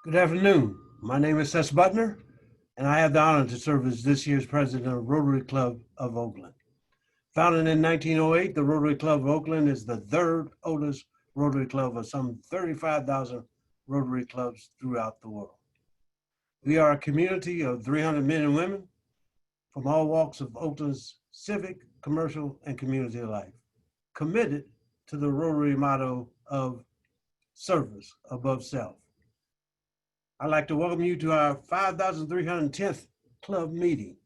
Good afternoon. My name is Ces Butner, and I have the honor to serve as this year's president of Rotary Club of Oakland. Founded in 1908, the Rotary Club of Oakland is the third oldest Rotary Club of some 35,000 Rotary clubs throughout the world. We are a community of 300 men and women from all walks of Oakland's civic, commercial, and community life, committed to the Rotary motto of service above self. I'd like to welcome you to our 5,310th club meeting.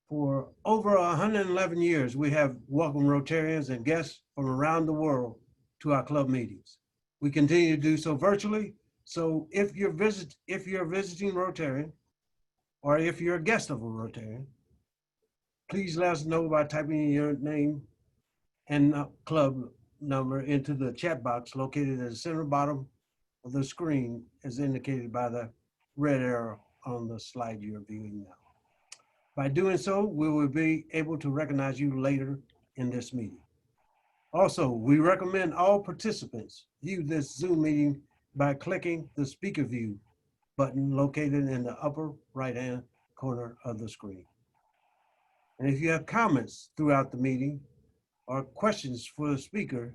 For over 111 years, we have welcomed Rotarians and guests from around the world to our club meetings. We continue to do so virtually, so if you're a visiting Rotarian, or if you're a guest of a Rotarian, please let us know by typing in your name and club number into the chat box located at the center bottom of the screen as indicated by the red arrow on the slide you're viewing now. By doing so, we will be able to recognize you later in this meeting. Also, we recommend all participants view this Zoom meeting by clicking the speaker view button located in the upper right-hand corner of the screen. And if you have comments throughout the meeting or questions for the speaker,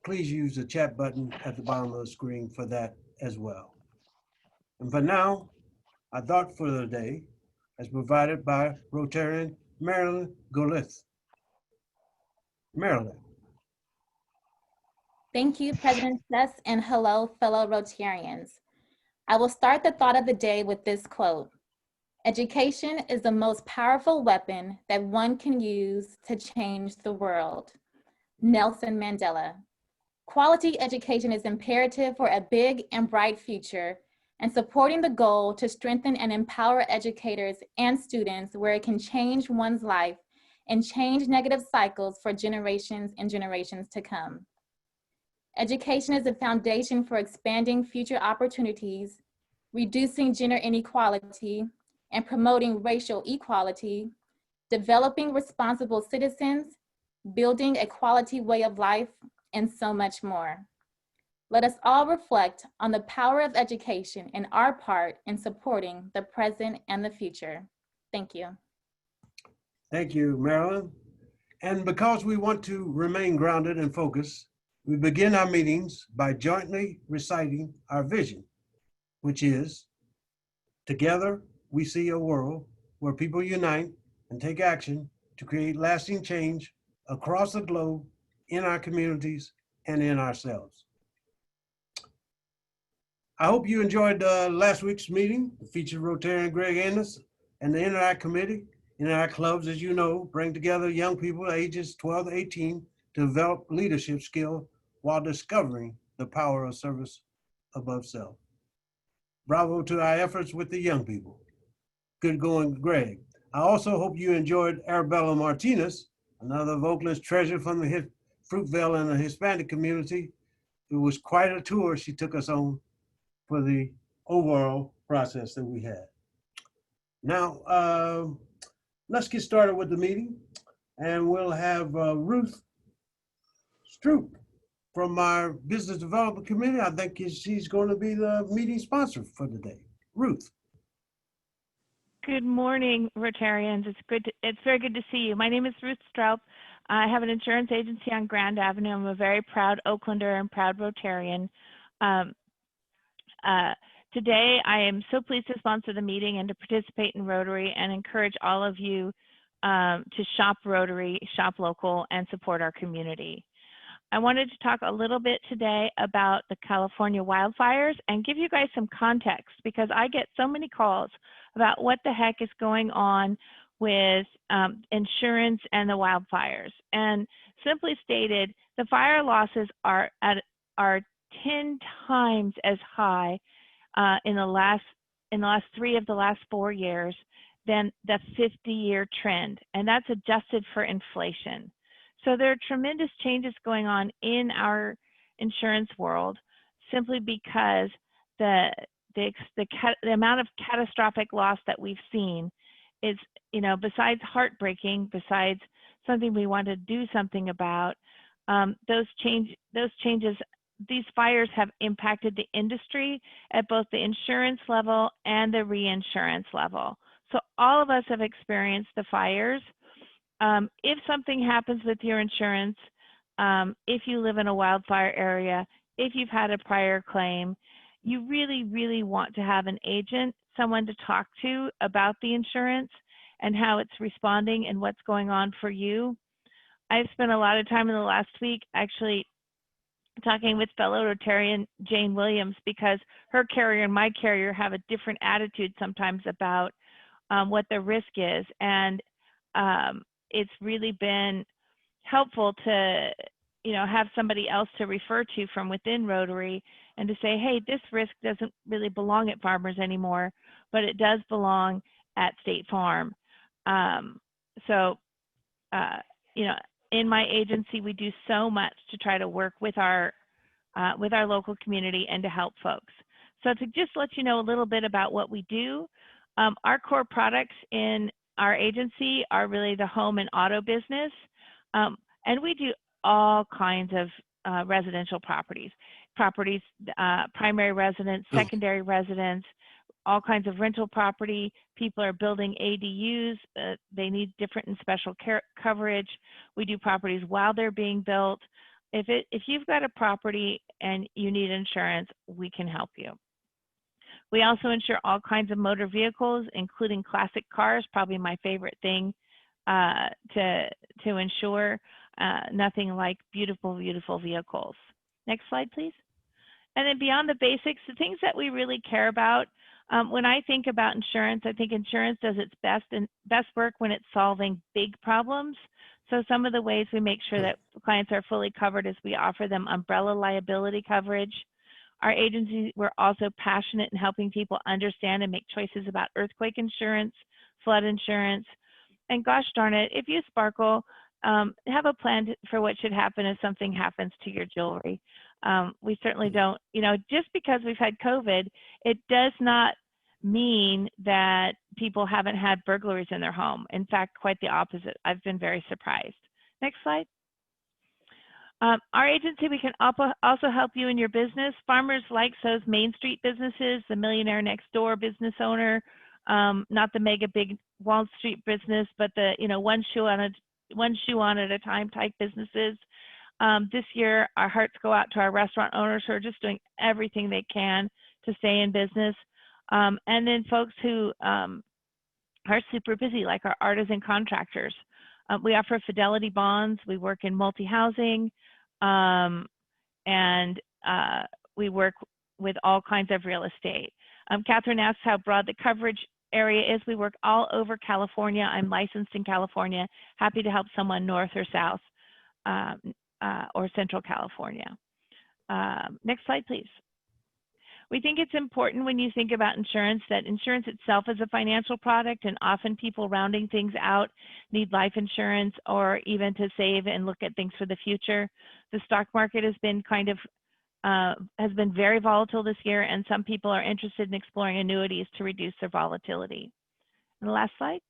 please use the chat button at the bottom of the screen for that as well. And for now, our thought for the day is provided by Rotarian Marilyn Golith. Marilyn. Thank you, President Ces, and hello, fellow Rotarians. I will start the thought of the day with this quote: "Education is the most powerful weapon that one can use to change the world." Nelson Mandela. Quality education is imperative for a big and bright future, and supporting the goal to strengthen and empower educators and students where it can change one's life and change negative cycles for generations and generations to come. Education is the foundation for expanding future opportunities, reducing gender inequality, and promoting racial equality, developing responsible citizens, building a quality way of life, and so much more. Let us all reflect on the power of education and our part in supporting the present and the future. Thank you. Thank you, Marilyn. And because we want to remain grounded and focused, we begin our meetings by jointly reciting our vision, which is, together we see a world where people unite and take action to create lasting change across the globe, in our communities, and in ourselves. I hope you enjoyed last week's meeting. It featured Rotarian Greg Ennis and the Interact Committee. Interact clubs, as you know, bring together young people ages 12 to 18 to develop leadership skills while discovering the power of service above self. Bravo to our efforts with the young people. Good going, Greg. I also hope you enjoyed Arabella Martinez, another of Oakland's treasure from the Fruitvale and the Hispanic community. It was quite a tour she took us on for the overall process that we had. Now, let's get started with the meeting, and we'll have Ruth Stroup from our Business Development Committee. I think she's going to be the meeting sponsor for today. Ruth. Good morning, Rotarians. It's very good to see you. My name is Ruth Stroup. I have an insurance agency on Grand Avenue. I'm a very proud Oaklander and proud Rotarian. Today, I am so pleased to sponsor the meeting and to participate in Rotary and encourage all of you to shop Rotary, shop local, and support our community. I wanted to talk a little bit today about the California wildfires and give you guys some context, because I get so many calls about what the heck is going on with insurance and the wildfires. And simply stated, the fire losses are 10 times as high in the last 3 of the last 4 years than the 50-year trend, and that's adjusted for inflation. So there are tremendous changes going on in our insurance world simply because the amount of catastrophic loss that we've seen is, besides heartbreaking, besides something we want to do something about, those changes these fires have impacted the industry at both the insurance level and the reinsurance level. So all of us have experienced the fires. If something happens with your insurance, if you live in a wildfire area, if you've had a prior claim, you really, really want to have an agent, someone to talk to about the insurance and how it's responding and what's going on for you. I've spent a lot of time in the last week actually talking with fellow Rotarian Jane Williams, because her carrier and my carrier have a different attitude sometimes about what the risk is. And it's really been helpful to, have somebody else to refer to from within Rotary and to say, hey, this risk doesn't really belong at Farmers anymore, but it does belong at State Farm. In my agency, we do so much to try to work with our local community and to help folks. So to just let you know a little bit about what we do, our core products in our agency are really the home and auto business, and we do all kinds of residential properties, primary residence, secondary residence, all kinds of rental property. People are building ADUs. They need different and special care coverage. We do properties while they're being built. If you've got a property and you need insurance, we can help you. We also insure all kinds of motor vehicles, including classic cars, probably my favorite thing to insure. Nothing like beautiful, beautiful vehicles. Next slide, please. And then beyond the basics, the things that we really care about, when I think about insurance, I think insurance does its best work when it's solving big problems. So some of the ways we make sure that clients are fully covered is we offer them umbrella liability coverage. Our agency, we're also passionate in helping people understand and make choices about earthquake insurance, flood insurance, and gosh darn it, if you sparkle, have a plan for what should happen if something happens to your jewelry. We certainly don't, just because we've had COVID, it does not mean that people haven't had burglaries in their home. In fact, quite the opposite. I've been very surprised. Next slide. Our agency, we can also help you in your business. Farmers likes those Main Street businesses, the millionaire next door business owner, not the mega big Wall Street business, but the one shoe on at a time type businesses. This year, our hearts go out to our restaurant owners who are just doing everything they can to stay in business. And then folks who are super busy, like our artisan contractors. We offer fidelity bonds. We work in multi-housing, and we work with all kinds of real estate. Catherine asked how broad the coverage area is. We work all over California. I'm licensed in California. Happy to help someone north or south or Central California. Next slide, please. We think it's important when you think about insurance that insurance itself is a financial product, and often people rounding things out need life insurance or even to save and look at things for the future. The stock market has been has been very volatile this year, and some people are interested in exploring annuities to reduce their volatility. And the last slide.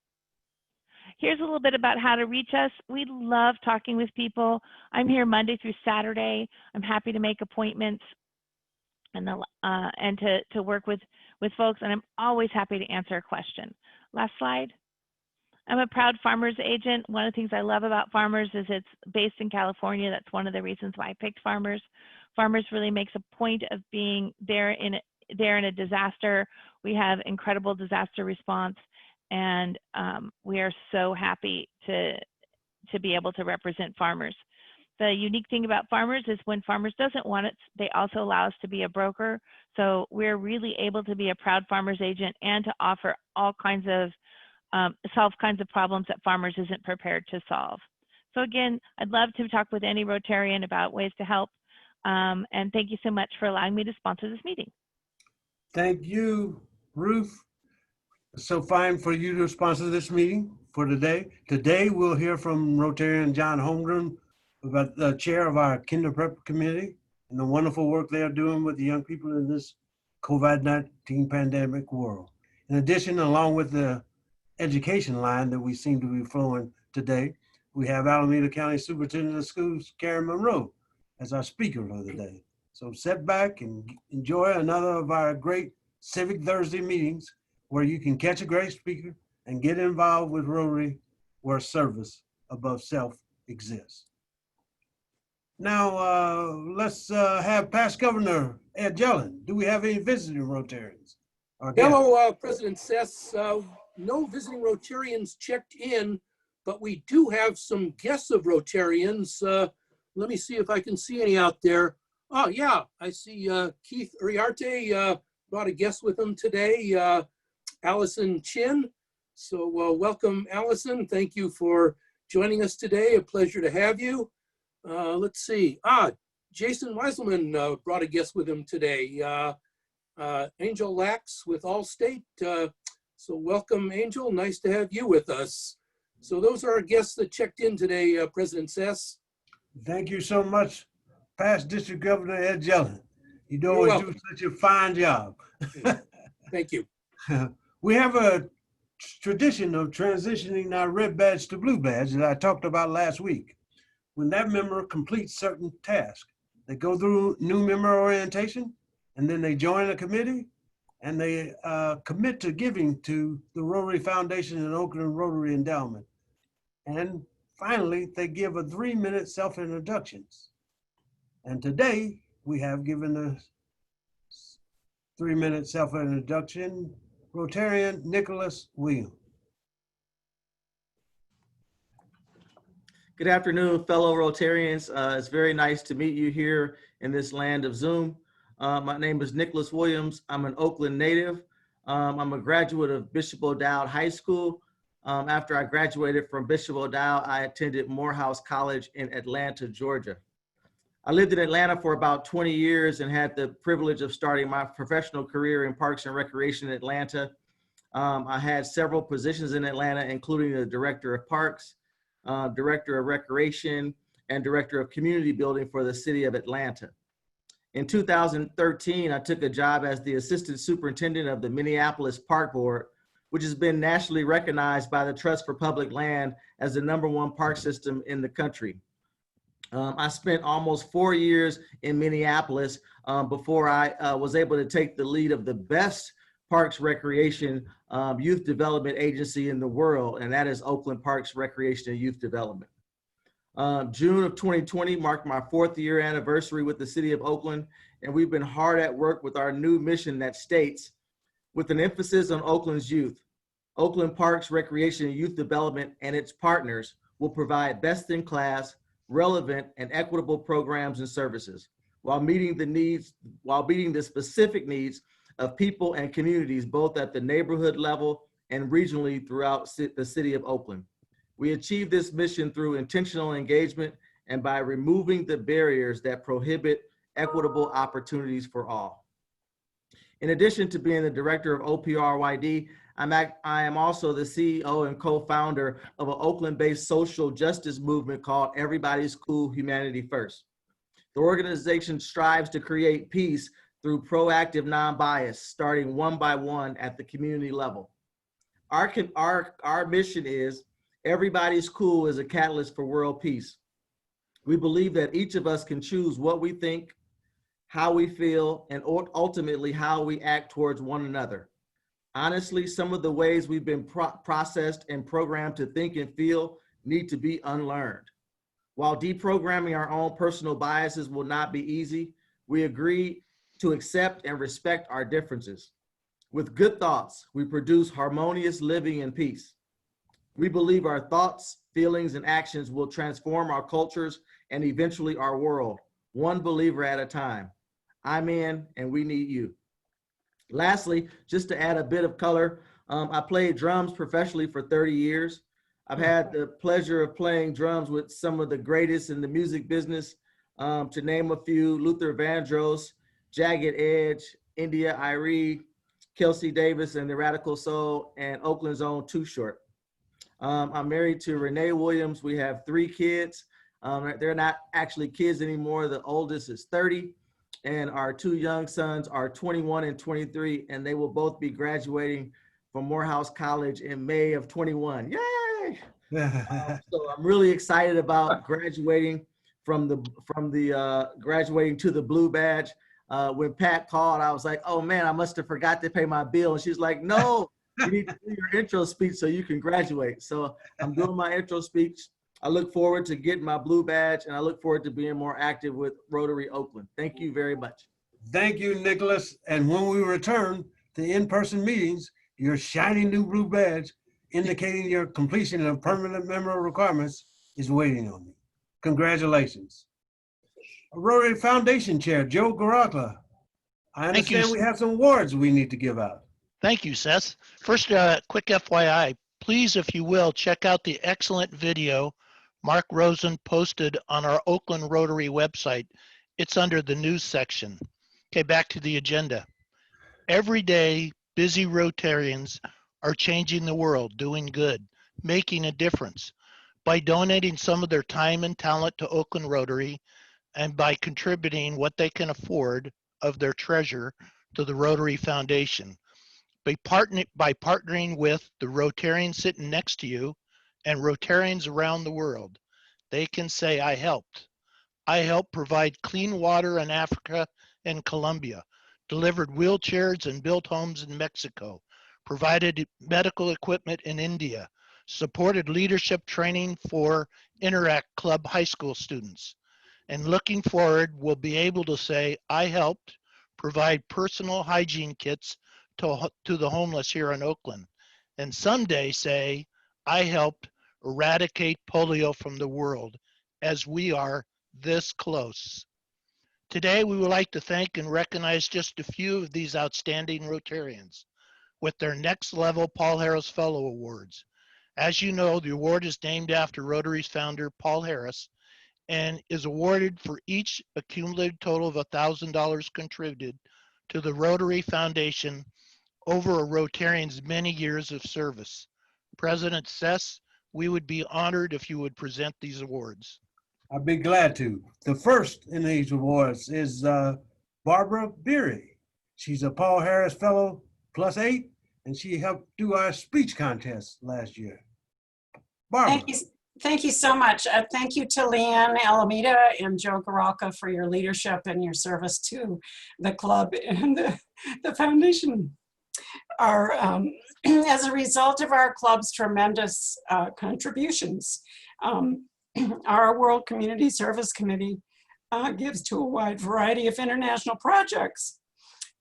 Here's a little bit about how to reach us. We love talking with people. I'm here Monday through Saturday. I'm happy to make appointments and to work with folks, and I'm always happy to answer a question. Last slide. I'm a proud Farmers agent. One of the things I love about Farmers is it's based in California. That's one of the reasons why I picked Farmers. Farmers really makes a point of being there in a disaster. We have incredible disaster response, and we are so happy to be able to represent Farmers. The unique thing about Farmers is when Farmers doesn't want it, they also allow us to be a broker. So we're really able to be a proud Farmers agent and to offer all kinds of, solve kinds of problems that Farmers isn't prepared to solve. So again, I'd love to talk with any Rotarian about ways to help. And thank you so much for allowing me to sponsor this meeting. Thank you, Ruth. It's so fine for you to sponsor this meeting for today. Today, we'll hear from Rotarian John Holmgren, about the chair of our Kinder Prep Committee and the wonderful work they are doing with the young people in this COVID-19 pandemic world. In addition, along with the education line that we seem to be flowing today, we have Alameda County Superintendent of Schools, Karen Monroe, as our speaker for the day. So sit back and enjoy another of our great Civic Thursday meetings where you can catch a great speaker and get involved with Rotary where service above self exists. Now, let's have past Governor Ed Jelen. Do we have any visiting Rotarians? Hello, President Ces. No visiting Rotarians checked in, but we do have some guests of Rotarians. Let me see if I can see any out there. Oh, yeah, I see Keith Uriarte brought a guest with him today, Allison Chin. So welcome, Allison. Thank you for joining us today. A pleasure to have you. Let's see. Jason Weiselman brought a guest with him today. Angel Lax with Allstate. So welcome, Angel. Nice to have you with us. So those are our guests that checked in today, President Ces. Thank you so much, past District Governor Ed Jelen. You always do such a fine job. Thank you. We have a tradition of transitioning our red badge to blue badge that I talked about last week. When that member completes certain tasks, they go through new member orientation, and then they join a committee, and they commit to giving to the Rotary Foundation and Oakland Rotary Endowment. And finally, they give a 3-minute self-introductions. And today, we have given a 3-minute self-introduction, Rotarian Nicholas Williams. Good afternoon, fellow Rotarians. It's very nice to meet you here in this land of Zoom. My name is Nicholas Williams. I'm an Oakland native. I'm a graduate of Bishop O'Dowd High School. After I graduated from Bishop O'Dowd, I attended Morehouse College in Atlanta, Georgia. I lived in Atlanta for about 20 years and had the privilege of starting my professional career in Parks and Recreation in Atlanta. I had several positions in Atlanta, including the Director of Parks, Director of Recreation, and Director of Community Building for the City of Atlanta. In 2013, I took a job as the Assistant Superintendent of the Minneapolis Park Board, which has been nationally recognized by the Trust for Public Land as the #1 park system in the country. I spent almost 4 years in Minneapolis before I was able to take the lead of the best Parks Recreation Youth Development Agency in the world, and that is Oakland Parks Recreation and Youth Development. June of 2020 marked my 4th year anniversary with the City of Oakland, and we've been hard at work with our new mission that states, with an emphasis on Oakland's youth, Oakland Parks Recreation and Youth Development and its partners will provide best-in-class, relevant, and equitable programs and services while meeting the specific needs of people and communities, both at the neighborhood level and regionally throughout the City of Oakland. We achieve this mission through intentional engagement and by removing the barriers that prohibit equitable opportunities for all. In addition to being the director of OPRYD, I am also the CEO and co-founder of an Oakland-based social justice movement called Everybody's Cool, Humanity First. The organization strives to create peace through proactive non-bias, starting one by one at the community level. Our mission is Everybody's Cool is a catalyst for world peace. We believe that each of us can choose what we think, how we feel, and ultimately how we act towards one another. Honestly, some of the ways we've been processed and programmed to think and feel need to be unlearned. While deprogramming our own personal biases will not be easy, we agree to accept and respect our differences. With good thoughts, we produce harmonious living and peace. We believe our thoughts, feelings, and actions will transform our cultures and eventually our world, one believer at a time. I'm in, and we need you. Lastly, just to add a bit of color, I played drums professionally for 30 years. I've had the pleasure of playing drums with some of the greatest in the music business, to name a few: Luther Vandross, Jagged Edge, India Arie, Kelsey Davis and the Radical Soul, and Oakland's own Too Short. I'm married to Renee Williams. We have 3 kids. They're not actually kids anymore. The oldest is 30. And our 2 young sons are 21 and 23, and they will both be graduating from Morehouse College in May of 21. Yay! So I'm really excited about graduating from the graduating to the blue badge. When Pat called, I was like, oh man, I must have forgot to pay my bill. And she's like, no, you need to do your intro speech so you can graduate. So I'm doing my intro speech. I look forward to getting my blue badge, and I look forward to being more active with Rotary Oakland. Thank you very much. Thank you, Nicholas. And when we return to in-person meetings, your shiny new blue badge indicating your completion of permanent member requirements is waiting on you. Congratulations. Rotary Foundation Chair, Joe Garacla. I understand we have some awards we need to give out. Thank you, Seth. First, quick FYI, please, if you will, check out the excellent video Mark Rosen posted on our Oakland Rotary website. It's under the news section. Okay, back to the agenda. Every day, busy Rotarians are changing the world, doing good, making a difference by donating some of their time and talent to Oakland Rotary and by contributing what they can afford of their treasure to the Rotary Foundation. By partnering with the Rotarians sitting next to you and Rotarians around the world, they can say, I helped. I helped provide clean water in Africa and Colombia, delivered wheelchairs and built homes in Mexico, provided medical equipment in India, supported leadership training for Interact Club high school students. And looking forward, we'll be able to say, I helped provide personal hygiene kits to the homeless here in Oakland. And someday say, I helped eradicate polio from the world, as we are this close. Today, we would like to thank and recognize just a few of these outstanding Rotarians with their next level Paul Harris Fellow Awards. As you know, the award is named after Rotary's founder, Paul Harris, and is awarded for each accumulated total of $1,000 contributed to the Rotary Foundation over a Rotarian's many years of service. President Ces, we would be honored if you would present these awards. I'd be glad to. The first in these awards is Barbara Beery. She's a Paul Harris Fellow +8, and she helped do our speech contest last year. Barbara. Thank you so much. Thank you to Leanne Alameda and Joe Garacla for your leadership and your service to the club and the foundation. As a result of our club's tremendous contributions, our World Community Service Committee gives to a wide variety of international projects.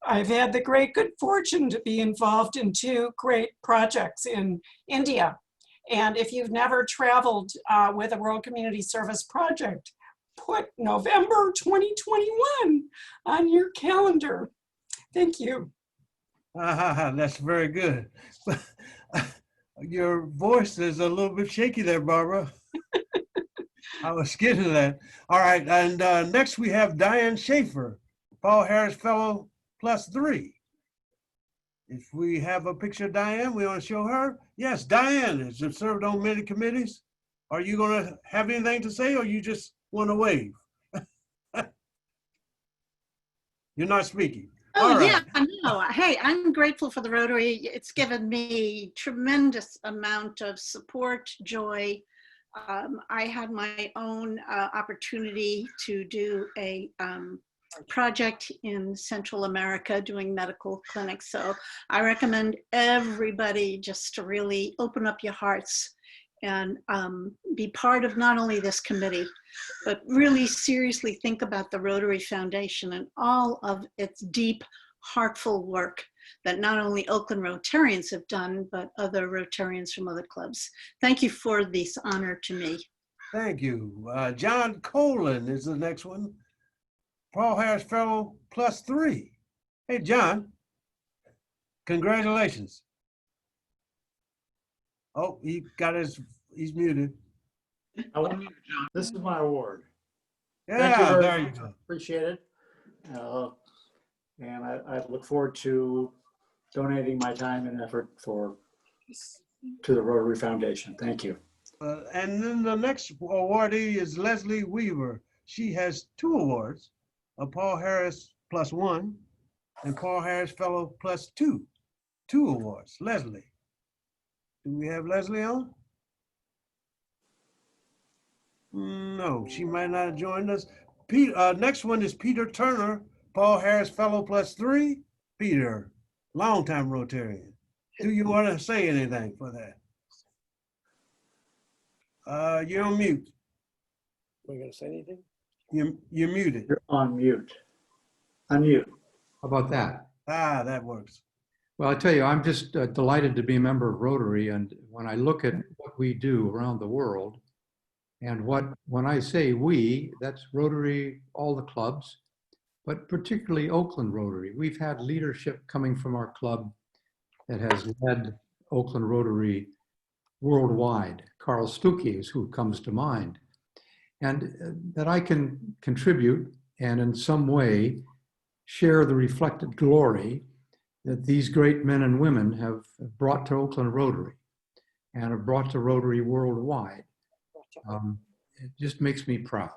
I've had the great good fortune to be involved in 2 great projects in India. And if you've never traveled with a World Community Service project, put November 2021 on your calendar. Thank you. That's very good. Your voice is a little bit shaky there, Barbara. I was getting to that. All right, and next we have Diane Schaefer, Paul Harris Fellow +3. If we have a picture of Diane, we want to show her. Yes, Diane has served on many committees. Are you going to have anything to say, or you just want to wave? You're not speaking. Oh, right. Yeah, no. Hey, I'm grateful for the Rotary. It's given me tremendous amount of support, joy. I had my own opportunity to do a project in Central America doing medical clinics. So I recommend everybody just to really open up your hearts and be part of not only this committee, but really seriously think about the Rotary Foundation and all of its deep, heartful work that not only Oakland Rotarians have done, but other Rotarians from other clubs. Thank you for this honor to me. Thank you. John Colin is the next one. Paul Harris Fellow +3. Hey, John, congratulations. Oh, he's muted. I want to meet you, John. This is my award. Yeah, Thank you very there you much. go. Appreciate it. And I look forward to donating my time and effort to the Rotary Foundation. Thank you. And then the next awardee is Leslie Weaver. She has 2 awards, a Paul Harris +1 and Paul Harris Fellow +2. 2 awards. Leslie. Do we have Leslie on? No, she might not have joined us. Next one is Peter Turner, Paul Harris Fellow +3. Peter, longtime Rotarian. Do you want to say anything for that? You're on mute. We're going to say anything? You're muted. You're on mute. Unmute. How about that? Ah, that works. Well, I tell you, I'm just delighted to be a member of Rotary. And when I look at what we do around the world, and when I say we, that's Rotary, all the clubs, but particularly Oakland Rotary. We've had leadership coming from our club that has led Oakland Rotary worldwide. Carl Stuckey is who comes to mind. And that I can contribute and in some way share the reflected glory that these great men and women have brought to Oakland Rotary and have brought to Rotary worldwide. It just makes me proud.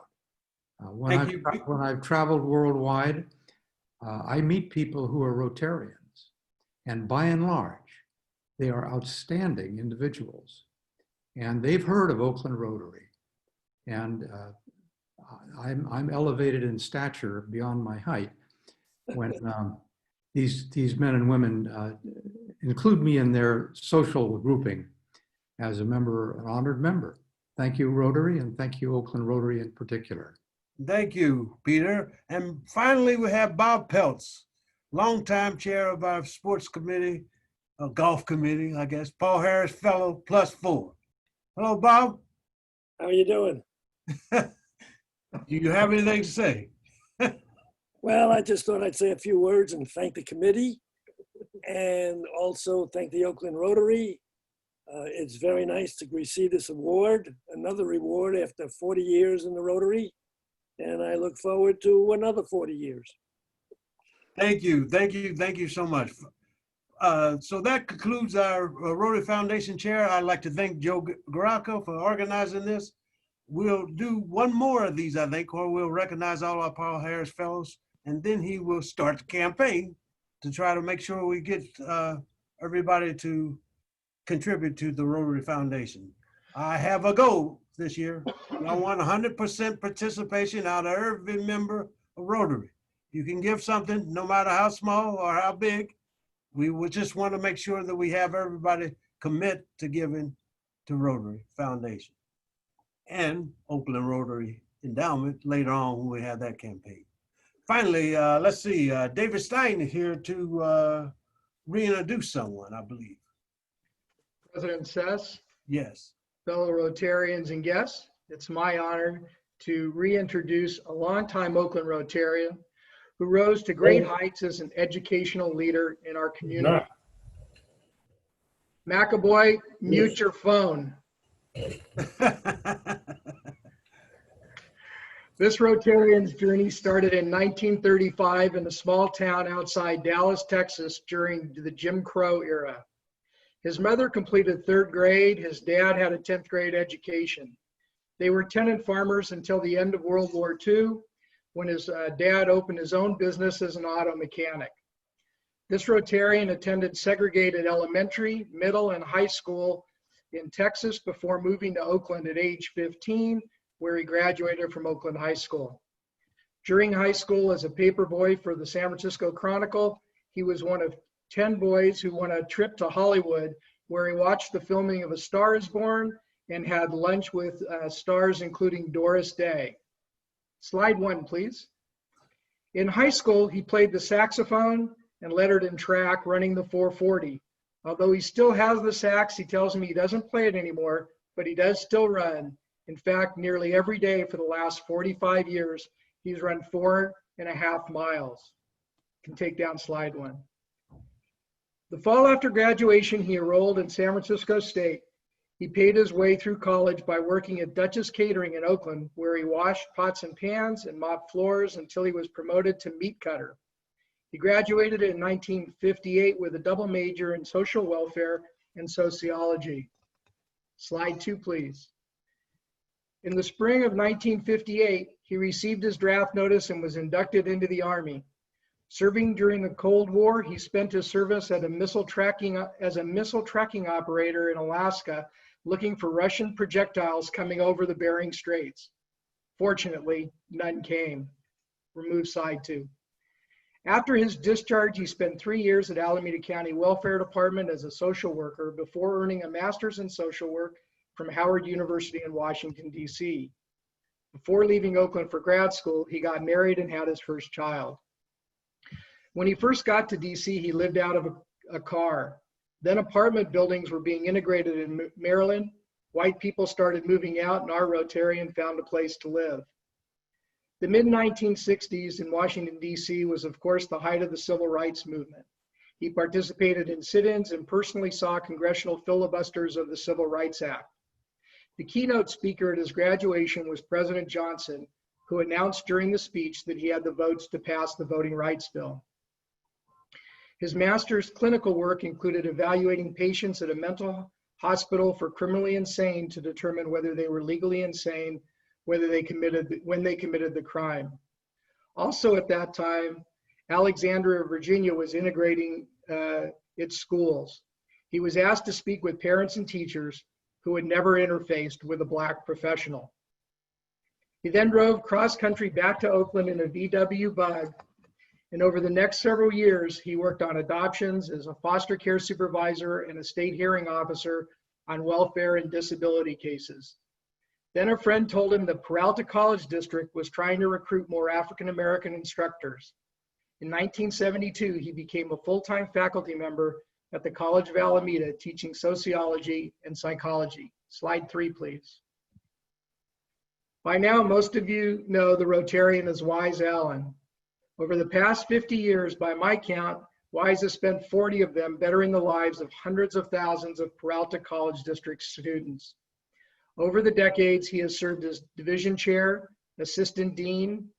When I've traveled worldwide, I meet people who are Rotarians, and by and large, they are outstanding individuals. And they've heard of Oakland Rotary. And I'm elevated in stature beyond my height when these men and women include me in their social grouping as a member, an honored member. Thank you, Rotary, and thank you, Oakland Rotary in particular. Thank you, Peter. And finally, we have Bob Peltz, longtime chair of our sports committee, golf committee, I guess, Paul Harris Fellow +4. Hello, Bob. How are you doing? Do you have anything to say? Well, I just thought I'd say a few words and thank the committee and also thank the Oakland Rotary. It's very nice to receive this award, another reward after 40 years in the Rotary. And I look forward to another 40 years. Thank you. Thank you. Thank you so much. So that concludes our Rotary Foundation chair. I'd like to thank Joe Garacco for organizing this. We'll do one more of these, I think, or we'll recognize all our Paul Harris Fellows, and then he will start the campaign to try to make sure we get everybody to contribute to the Rotary Foundation. I have a goal this year. I want 100% participation out of every member of Rotary. You can give something, no matter how small or how big. We would just want to make sure that we have everybody commit to giving to Rotary Foundation and Oakland Rotary Endowment later on when we have that campaign. Finally, let's see, David Stein is here to reintroduce someone, I believe. President Ces, Yes. fellow Rotarians and guests, it's my honor to reintroduce a longtime Oakland Rotarian who rose to great heights as an educational leader in our community. McAvoy, mute your phone. This Rotarian's journey started in 1935 in a small town outside Dallas, Texas during the Jim Crow era. His mother completed 3rd grade. His dad had a 10th grade education. They were tenant farmers until the end of World War II, when his dad opened his own business as an auto mechanic. This Rotarian attended segregated elementary, middle, and high school in Texas before moving to Oakland at age 15, where he graduated from Oakland High School. During high school as a paper boy for the San Francisco Chronicle, he was one of 10 boys who won a trip to Hollywood, where he watched the filming of A Star is Born and had lunch with stars including Doris Day. Slide 1, please. In high school, he played the saxophone and lettered in track running the 440. Although he still has the sax, he tells me he doesn't play it anymore, but he does still run. In fact, nearly every day for the last 45 years, he's run 4.5 miles. You can take down slide 1. The fall after graduation, he enrolled in San Francisco State. He paid his way through college by working at Dutch's Catering in Oakland, where he washed pots and pans and mopped floors until he was promoted to meat cutter. He graduated in 1958 with a double major in social welfare and sociology. Slide 2, please. In the spring of 1958, he received his draft notice and was inducted into the Army. Serving during the Cold War, he spent his service as a missile tracking operator in Alaska looking for Russian projectiles coming over the Bering Straits. Fortunately, none came. Remove slide 2. After his discharge, he spent 3 years at Alameda County Welfare Department as a social worker before earning a master's in social work from Howard University in Washington, D.C. Before leaving Oakland for grad school, he got married and had his first child. When he first got to D.C., he lived out of a car. Then apartment buildings were being integrated in Maryland. White people started moving out, and our Rotarian found a place to live. The mid-1960s in Washington, D.C. was, of course, the height of the civil rights movement. He participated in sit-ins and personally saw congressional filibusters of the Civil Rights Act. The keynote speaker at his graduation was President Johnson, who announced during the speech that he had the votes to pass the Voting Rights Bill. His master's clinical work included evaluating patients at a mental hospital for criminally insane to determine whether they were legally insane when they committed the crime. Also at that time, Alexandria, Virginia was integrating its schools. He was asked to speak with parents and teachers who had never interfaced with a Black professional. He then drove cross-country back to Oakland in a VW Bug, and over the next several years, he worked on adoptions as a foster care supervisor and a state hearing officer on welfare and disability cases. Then a friend told him the Peralta College District was trying to recruit more African-American instructors. In 1972, he became a full-time faculty member at the College of Alameda, teaching sociology and psychology. Slide 3, please. By now, most of you know the Rotarian as Wise Allen. Over the past 50 years, by my count, Wise has spent 40 of them bettering the lives of hundreds of thousands of Peralta College District students. Over the decades, he has served as division chair, assistant dean,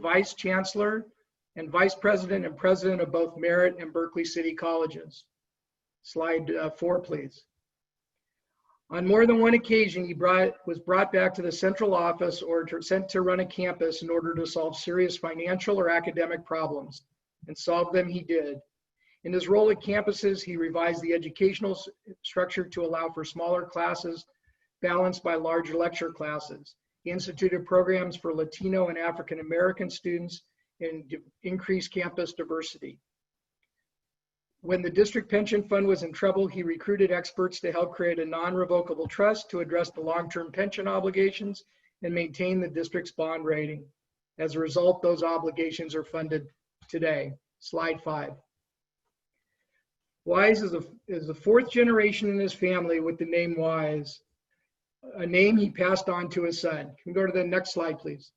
vice chancellor, and vice president and president of both Merritt and Berkeley City Colleges. Slide 4, please. On more than one occasion, he was brought back to the central office or sent to run a campus in order to solve serious financial or academic problems, and solve them he did. In his role at campuses, he revised the educational structure to allow for smaller classes balanced by larger lecture classes. He instituted programs for Latino and African American students and increased campus diversity. When the district pension fund was in trouble, he recruited experts to help create a non-revocable trust to address the long-term pension obligations and maintain the district's bond rating. As a result, those obligations are funded today. Slide 5. Wise is the fourth generation in his family with the name Wise, a name he passed on to his son. Can we go to the next slide, please?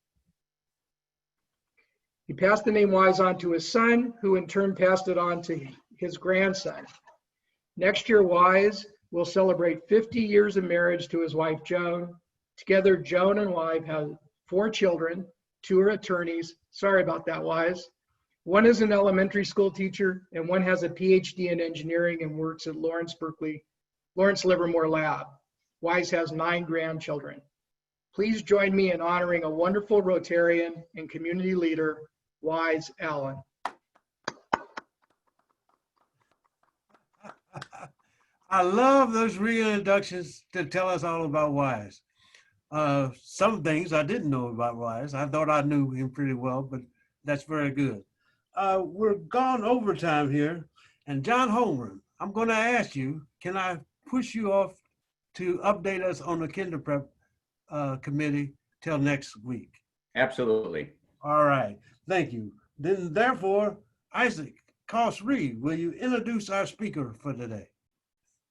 He passed the name Wise on to his son, who in turn passed it on to his grandson. Next year, Wise will celebrate 50 years of marriage to his wife, Joan. Together, Joan and wife have 4 children, 2 are attorneys. Sorry about that, Wise. One is an elementary school teacher, and one has a PhD in engineering and works at Lawrence Livermore Lab. Wise has 9 grandchildren. Please join me in honoring a wonderful Rotarian and community leader, Wise Allen. I love those reintroductions to tell us all about Wise. Some things I didn't know about Wise. I thought I knew him pretty well, but that's very good. We're gone overtime here. And John Holmgren, I'm going to ask you, can I push you off to update us on the Kinder Prep committee till next week? Absolutely. All right. Thank you. Then, therefore, Isaac Koss-Reed, will you introduce our speaker for today?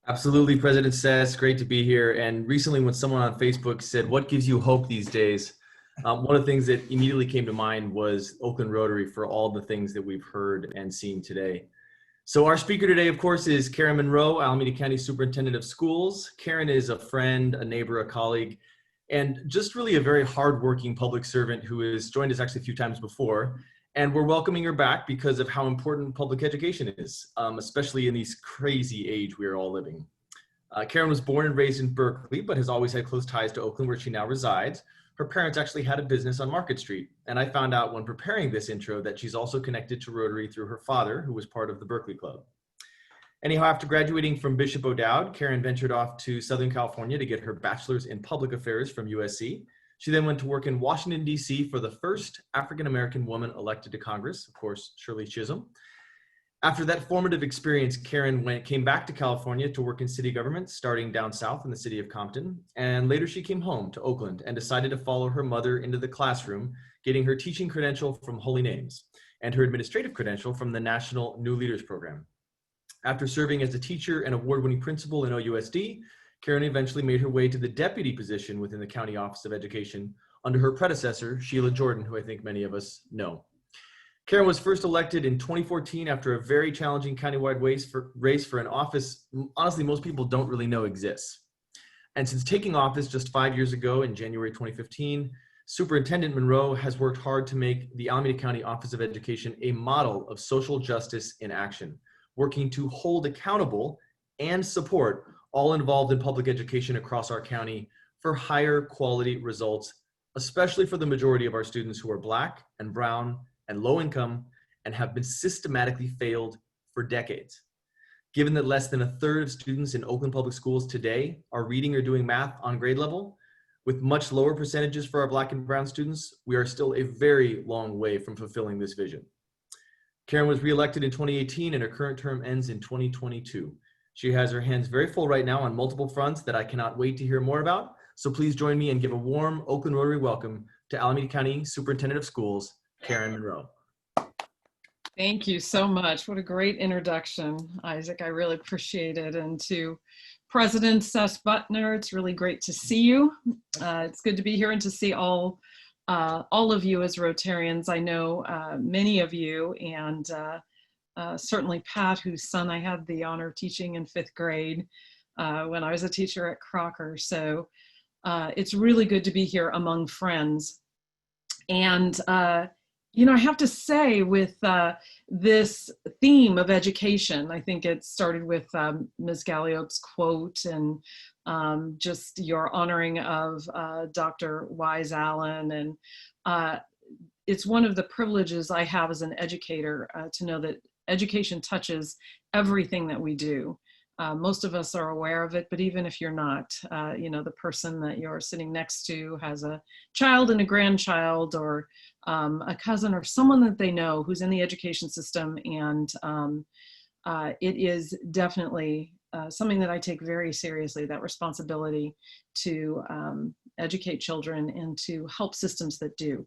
Absolutely, President Ces, great to be here. And recently when someone on Facebook said, what gives you hope these days? One of the things that immediately came to mind was Oakland Rotary for all the things that we've heard and seen today. So our speaker today, of course, is Karen Monroe, Alameda County Superintendent of Schools. Karen is a friend, a neighbor, a colleague, and just really a very hardworking public servant who has joined us actually a few times before. And we're welcoming her back because of how important public education is, especially in this crazy age we are all living. Karen was born and raised in Berkeley, but has always had close ties to Oakland, where she now resides. Her parents actually had a business on Market Street. And I found out when preparing this intro that she's also connected to Rotary through her father, who was part of the Berkeley Club. Anyhow, after graduating from Bishop O'Dowd, Karen ventured off to Southern California to get her bachelor's in public affairs from USC. She then went to work in Washington, D.C. for the first African-American woman elected to Congress, of course, Shirley Chisholm. After that formative experience, Karen came back to California to work in city government, starting down south in the city of Compton. And later she came home to Oakland and decided to follow her mother into the classroom, getting her teaching credential from Holy Names and her administrative credential from the National New Leaders Program. After serving as a teacher and award-winning principal in OUSD, Karen eventually made her way to the deputy position within the County Office of Education under her predecessor, Sheila Jordan, who I think many of us know. Karen was first elected in 2014 after a very challenging countywide race for an office, honestly, most people don't really know exists. And since taking office just 5 years ago in January 2015, Superintendent Monroe has worked hard to make the Alameda County Office of Education a model of social justice in action, working to hold accountable and support all involved in public education across our county for higher quality results, especially for the majority of our students who are Black and brown and low income and have been systematically failed for decades. Given that less than a third of students in Oakland Public Schools today are reading or doing math on grade level, with much lower percentages for our Black and brown students, we are still a very long way from fulfilling this vision. Karen was reelected in 2018 and her current term ends in 2022. She has her hands very full right now on multiple fronts that I cannot wait to hear more about. So please join me and give a warm Oakland Rotary welcome to Alameda County Superintendent of Schools, Karen Monroe. Thank you so much. What a great introduction, Isaac. I really appreciate it. And to President Ces Butner, it's really great to see you. It's good to be here and to see all of you as Rotarians. I know many of you, and certainly Pat, whose son I had the honor of teaching in 5th grade when I was a teacher at Crocker. So it's really good to be here among friends. And you know, I have to say with this theme of education, I think it started with Ms. Galliope's quote and just your honoring of Dr. Wise Allen. And it's one of the privileges I have as an educator to know that education touches everything that we do. Most of us are aware of it, but even if you're not, you know, the person that you're sitting next to has a child and a grandchild or a cousin or someone that they know who's in the education system. And it is definitely something that I take very seriously, that responsibility to educate children and to help systems that do.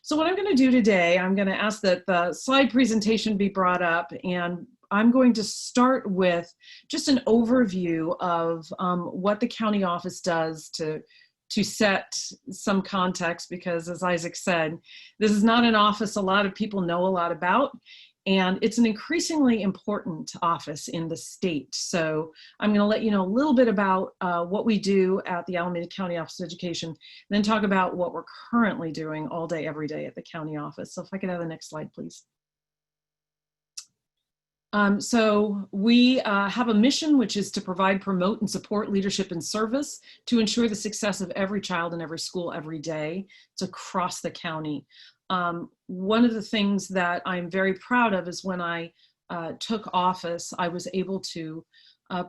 So what I'm going to do today, I'm going to ask that the slide presentation be brought up, and I'm going to start with just an overview of what the county office does to set some context, because as Isaac said, this is not an office a lot of people know a lot about, and it's an increasingly important office in the state. So I'm going to let you know a little bit about what we do at the Alameda County Office of Education, and then talk about what we're currently doing all day, every day at the county office. So if I could have the next slide, please. So we have a mission, which is to provide, promote, and support leadership and service to ensure the success of every child in every school every day. It's across the county. One of the things that I'm very proud of is when I took office, I was able to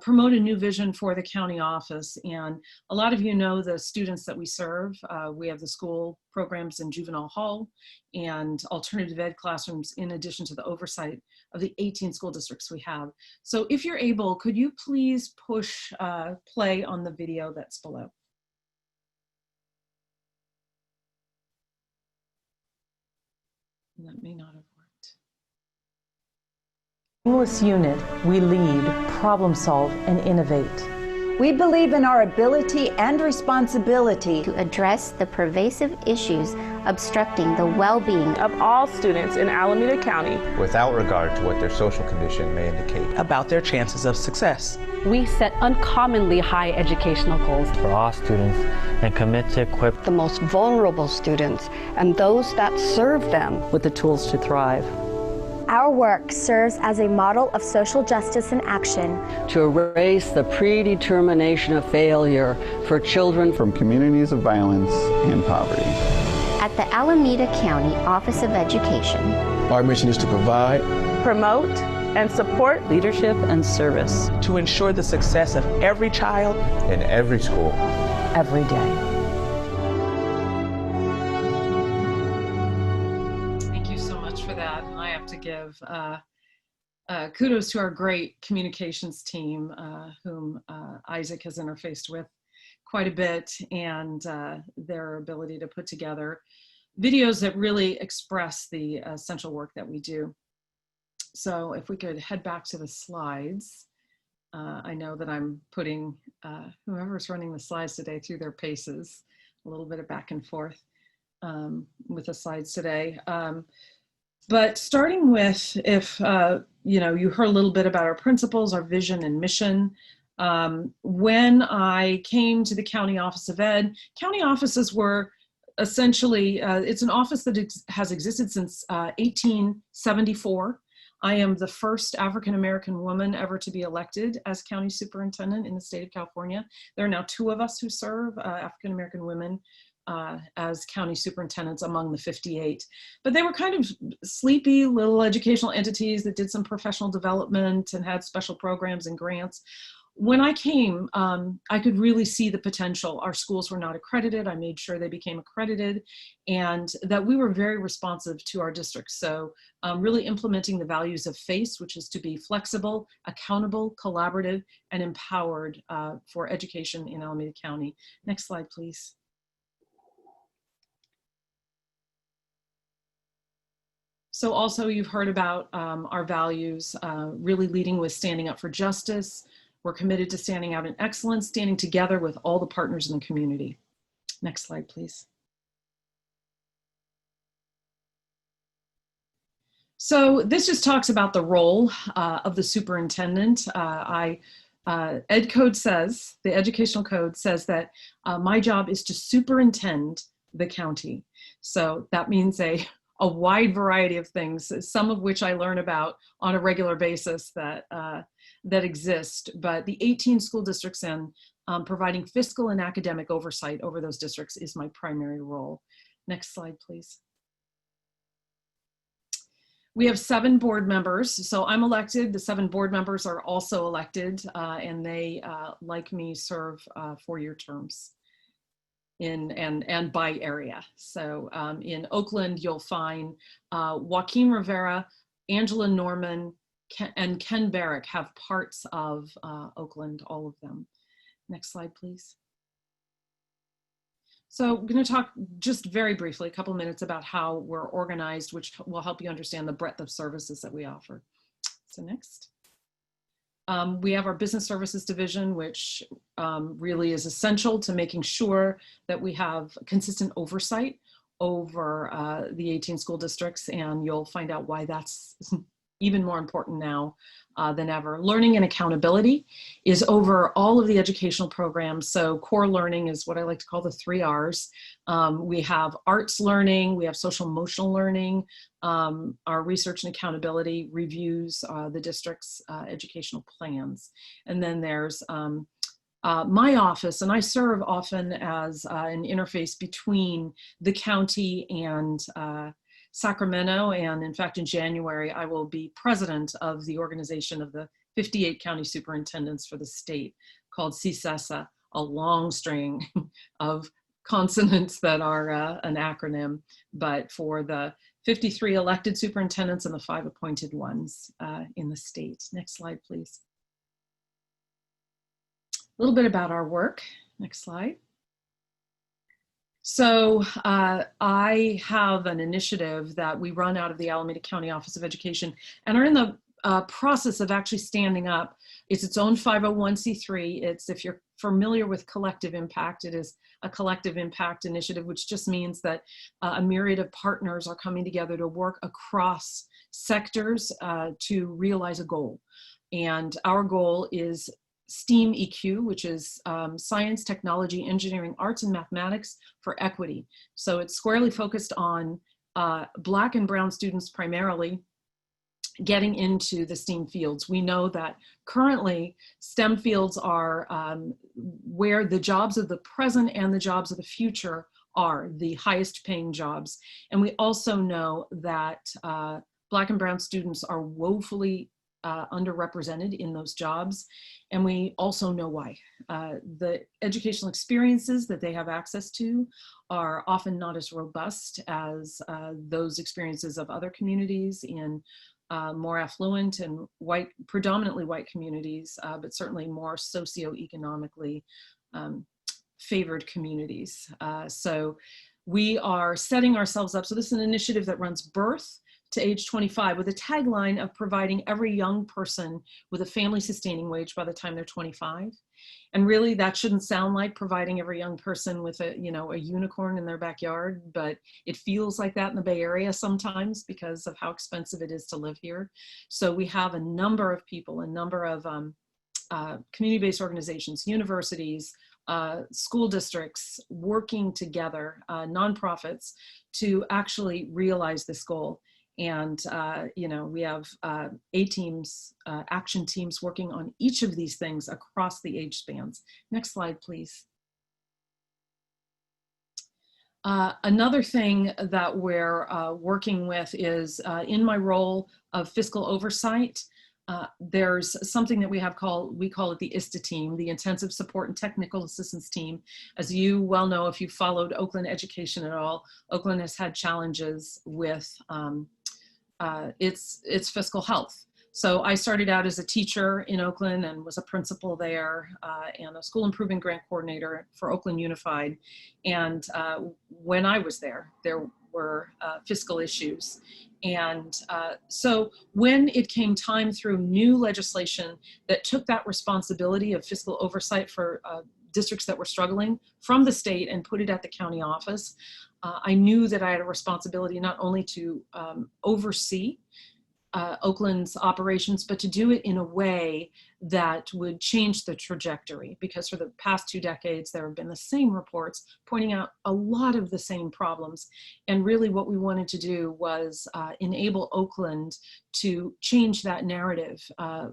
promote a new vision for the county office. And a lot of you know the students that we serve. We have the school programs in juvenile hall and alternative ed classrooms, in addition to the oversight of the 18 school districts we have. So if you're able, could you please push play on the video that's below? That may not have worked. Seamless unit, we lead, problem solve, and innovate. We believe in our ability and responsibility to address the pervasive issues obstructing the well-being of all students in Alameda County, without regard to what their social condition may indicate about their chances of success. We set uncommonly high educational goals for all students and commit to equip the most vulnerable students and those that serve them with the tools to thrive. Our work serves as a model of social justice in action to erase the predetermination of failure for children from communities of violence and poverty. At the Alameda County Office of Education, our mission is to provide, promote, and support leadership and service to ensure the success of every child in every school, every day. Thank you so much for that. And I have to give kudos to our great communications team, whom Isaac has interfaced with quite a bit, and their ability to put together videos that really express the essential work that we do. So if we could head back to the slides. I know that I'm putting whoever's running the slides today through their paces, a little bit of back and forth with the slides today. But starting with, if you heard a little bit about our principles, our vision and mission. When I came to the County Office of Ed, county offices were essentially, it's an office that has existed since 1874. I am the first African-American woman ever to be elected as county superintendent in the state of California. There are now 2 of us who serve, African-American women, as county superintendents among the 58. But they were kind of sleepy little educational entities that did some professional development and had special programs and grants. When I came, I could really see the potential. Our schools were not accredited. I made sure they became accredited, and that we were very responsive to our districts. So really implementing the values of FACE, which is to be flexible, accountable, collaborative, and empowered for education in Alameda County. Next slide, please. So also you've heard about our values, really leading with standing up for justice. We're committed to standing out in excellence, standing together with all the partners in the community. Next slide, please. So this just talks about the role of the superintendent. Ed Code says, the educational code says that my job is to superintend the county. So that means a wide variety of things, some of which I learn about on a regular basis that exist, but the 18 school districts and providing fiscal and academic oversight over those districts is my primary role. Next slide, please. We have 7 board members. So I'm elected. The 7 board members are also elected, and they, like me, serve 4-year terms and by area. So in Oakland, you'll find Joaquin Rivera, Angela Norman, and Ken Barrick have parts of Oakland, all of them. Next slide, please. So I'm going to talk just very briefly, a couple of minutes about how we're organized, which will help you understand the breadth of services that we offer. So next. We have our business services division, which really is essential to making sure that we have consistent oversight over the 18 school districts, and you'll find out why that's even more important now than ever. Learning and accountability is over all of the educational programs. So core learning is what I like to call the 3 R's. We have arts learning, we have social emotional learning, our research and accountability reviews the district's educational plans. And then there's my office, and I serve often as an interface between the county and Sacramento, and in fact in January I will be president of the organization of the 58 county superintendents for the state, called CSESA, a long string of consonants that are an acronym, but for the 53 elected superintendents and the 5 appointed ones in the state. Next slide, please. A little bit about our work. Next slide. So I have an initiative that we run out of the Alameda County Office of Education and are in the process of actually standing up. It's its own 501c3. It's, if you're familiar with collective impact, it is a collective impact initiative, which just means that a myriad of partners are coming together to work across sectors to realize a goal. And our goal is STEAM EQ, which is science, technology, engineering, arts, and mathematics for equity. So it's squarely focused on Black and brown students primarily getting into the STEAM fields. We know that currently STEM fields are where the jobs of the present and the jobs of the future are the highest paying jobs. And we also know that Black and brown students are woefully underrepresented in those jobs. And we also know why. The educational experiences that they have access to are often not as robust as those experiences of other communities in more affluent and predominantly white communities, but certainly more socioeconomically favored communities. So we are setting ourselves up. So this is an initiative that runs birth to age 25 with a tagline of providing every young person with a family sustaining wage by the time they're 25. And really that shouldn't sound like providing every young person with a unicorn in their backyard, but it feels like that in the Bay Area sometimes because of how expensive it is to live here. So we have a number of people, a number of community-based organizations, universities, school districts working together, nonprofits, to actually realize this goal. And, we have 8 teams, action teams working on each of these things across the age spans. Next slide, please. Another thing that we're working with is in my role of fiscal oversight, there's something that we call it the ISTA team, the Intensive Support and Technical Assistance Team. As you well know, if you followed Oakland education at all, Oakland has had challenges with its fiscal health. So I started out as a teacher in Oakland and was a principal there and a school improvement grant coordinator for Oakland Unified. And when I was there were fiscal issues. And so when it came time through new legislation that took that responsibility of fiscal oversight for districts that were struggling from the state and put it at the county office, I knew that I had a responsibility not only to oversee Oakland's operations, but to do it in a way that would change the trajectory, because for the past 2 decades, there have been the same reports pointing out a lot of the same problems. And really what we wanted to do was enable Oakland to change that narrative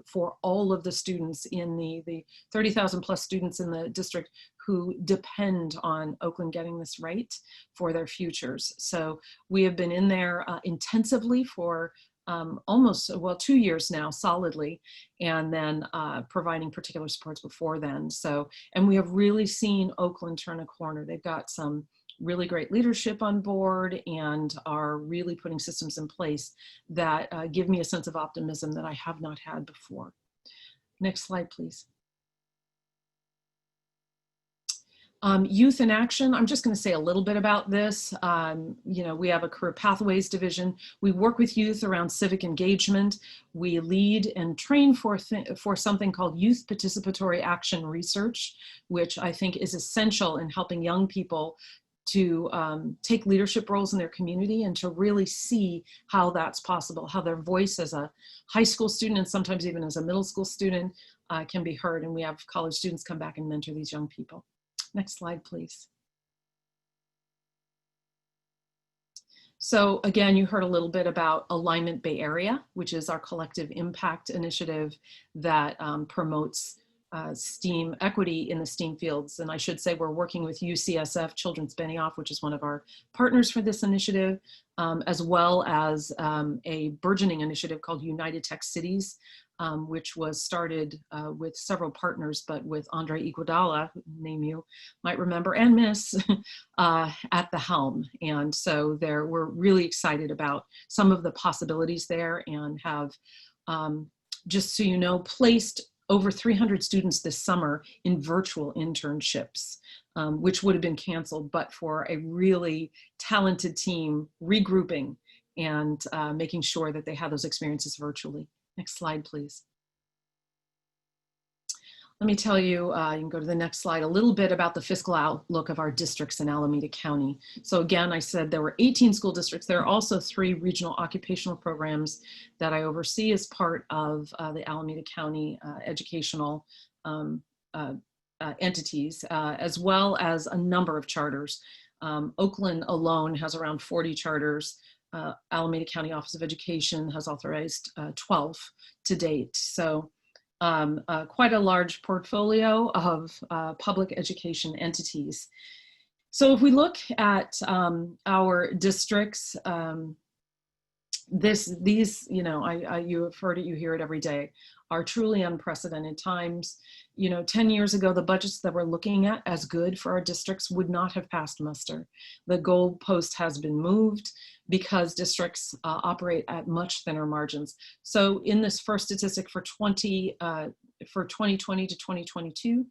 for all of the students in the 30,000 plus students in the district who depend on Oakland getting this right for their futures. So we have been in there intensively for almost 2 years now, solidly, and then providing particular supports before then. So, and we have really seen Oakland turn a corner. They've got some really great leadership on board and are really putting systems in place that give me a sense of optimism that I have not had before. Next slide, please. Youth in Action, I'm just going to say a little bit about this. We have a career pathways division. We work with youth around civic engagement. We lead and train for something called Youth Participatory Action Research, which I think is essential in helping young people to take leadership roles in their community and to really see how that's possible, how their voice as a high school student and sometimes even as a middle school student can be heard. And we have college students come back and mentor these young people. Next slide, please. So again, you heard a little bit about Alignment Bay Area, which is our collective impact initiative that promotes STEAM equity in the STEAM fields. And I should say we're working with UCSF Children's Benioff, which is one of our partners for this initiative, as well as a burgeoning initiative called United Tech Cities, which was started with several partners, but with Andre Iguodala, name you might remember, and miss, at the helm. And so we're really excited about some of the possibilities there and have, just so you know, placed over 300 students this summer in virtual internships, which would have been canceled, but for a really talented team regrouping and making sure that they have those experiences virtually. Next slide, please. Let me tell you, you can go to the next slide, a little bit about the fiscal outlook of our districts in Alameda County. So again, I said there were 18 school districts. There are also 3 regional occupational programs that I oversee as part of the Alameda County educational entities, as well as a number of charters. Oakland alone has around 40 charters. Alameda County Office of Education has authorized 12 to date. So quite a large portfolio of public education entities. So if we look at our districts, these, you know, you have heard it, you hear it every day, are truly unprecedented times. You know, 10 years ago, the budgets that we're looking at as good for our districts would not have passed muster. The goalpost has been moved because districts operate at much thinner margins. So in this first statistic for 2020 to 2022,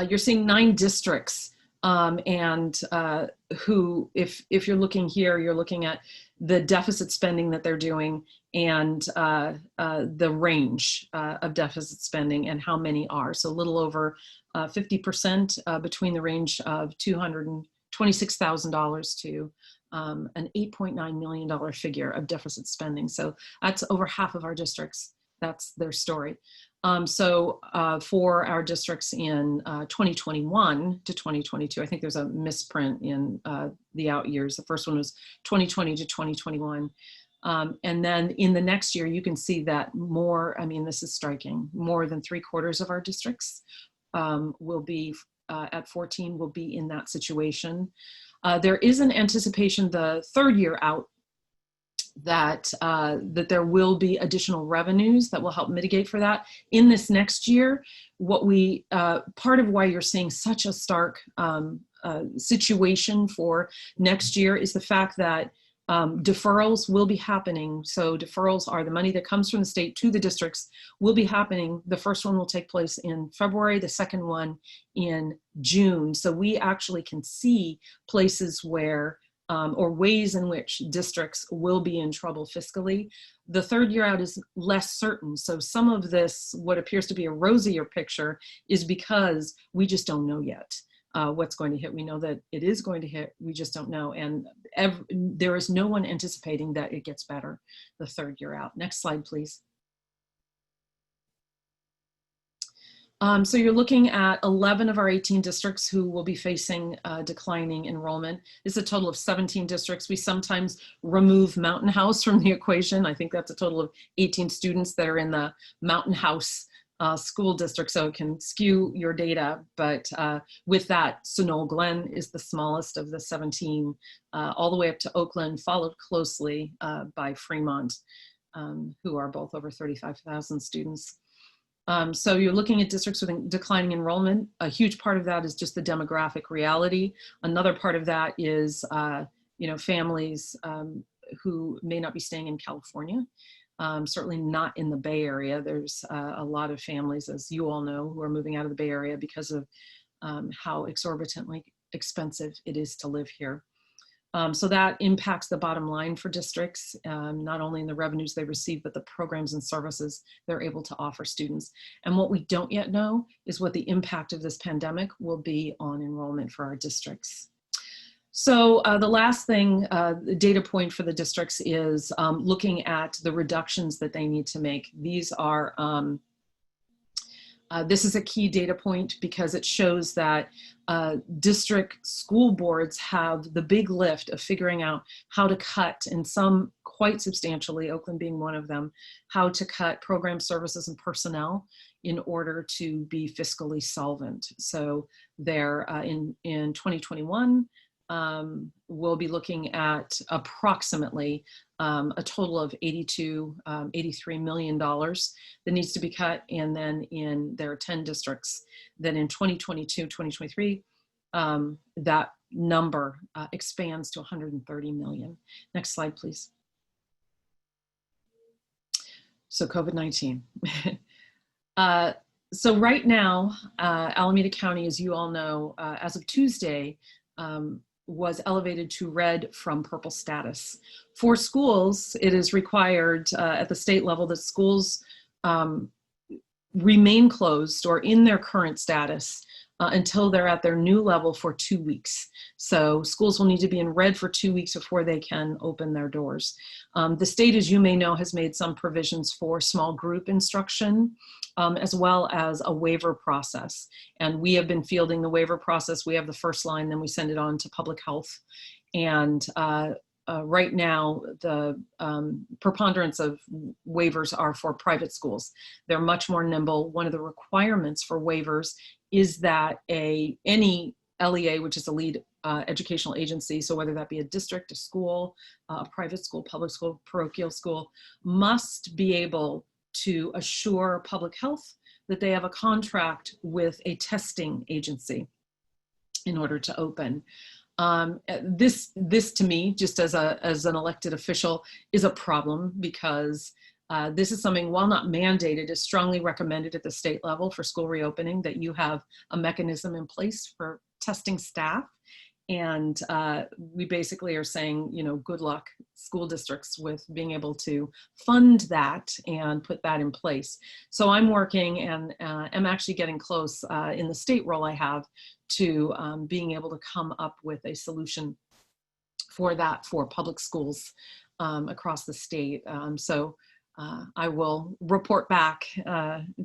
you're seeing 9 districts who, if you're looking here, you're looking at the deficit spending that they're doing and the range of deficit spending and how many are. So a little over 50% between the range of $226,000 to an $8.9 million figure of deficit spending. So that's over half of our districts. That's their story. For our districts in 2021 to 2022, I think there's a misprint in the out years. The first one was 2020 to 2021. And then in the next year, you can see that more, I mean, this is striking, more than 3/4 of our districts will be at 14 will be in that situation. There is an anticipation the third year out that there will be additional revenues that will help mitigate for that. In this next year, what we, part of why you're seeing such a stark situation for next year is the fact that deferrals will be happening. So deferrals are the money that comes from the state to the districts will be happening. The first one will take place in February, the second one in June. So we actually can see places where or ways in which districts will be in trouble fiscally. The third year out is less certain. So some of this, what appears to be a rosier picture, is because we just don't know yet what's going to hit. We know that it is going to hit, we just don't know. And there is no one anticipating that it gets better the third year out. Next slide, please. So you're looking at 11 of our 18 districts who will be facing declining enrollment. It's a total of 17 districts. We sometimes remove Mountain House from the equation. I think that's a total of 18 students that are in the Mountain House school district, so it can skew your data. But with that, Sunol Glen is the smallest of the 17, all the way up to Oakland, followed closely by Fremont, who are both over 35,000 students. So you're looking at districts with declining enrollment. A huge part of that is just the demographic reality. Another part of that is, families who may not be staying in California, certainly not in the Bay Area. There's a lot of families, as you all know, who are moving out of the Bay Area because of how exorbitantly expensive it is to live here. So that impacts the bottom line for districts, not only in the revenues they receive, but the programs and services they're able to offer students. And what we don't yet know is what the impact of this pandemic will be on enrollment for our districts. So the last thing, the data point for the districts is looking at the reductions that they need to make. These are, this is a key data point because it shows that district school boards have the big lift of figuring out how to cut, and some quite substantially, Oakland being one of them, how to cut program services and personnel in order to be fiscally solvent. So they're in 2021, we'll be looking at approximately a total of $83 million that needs to be cut. And then there are 10 districts that in 2022, 2023, that number expands to 130 million. Next slide, please. So COVID-19. So right now, Alameda County, as you all know, as of Tuesday, was elevated to red from purple status. For schools, it is required at the state level that schools remain closed or in their current status until they're at their new level for 2 weeks. So schools will need to be in red for 2 weeks before they can open their doors. The state, as you may know, has made some provisions for small group instruction, as well as a waiver process. And we have been fielding the waiver process. We have the first line, then we send it on to public health. And right now, the preponderance of waivers are for private schools. They're much more nimble. One of the requirements for waivers is that any LEA, which is a lead educational agency, so whether that be a district, a school, a private school, public school, parochial school, must be able to assure public health that they have a contract with a testing agency in order to open. This to me, just as an elected official, is a problem because this is something, while not mandated, is strongly recommended at the state level for school reopening, that you have a mechanism in place for testing staff. And we basically are saying, you know, good luck, school districts, with being able to fund that and put that in place. So I'm working and am actually getting close in the state role I have to being able to come up with a solution for that for public schools across the state. I will report back